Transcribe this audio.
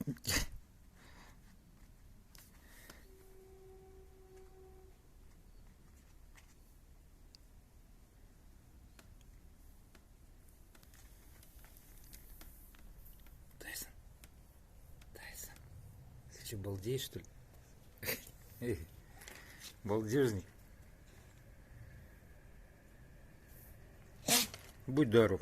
Тайсон. Тайсон. Ты что, балдеешь, что ли? Балдежник. Будь здоров.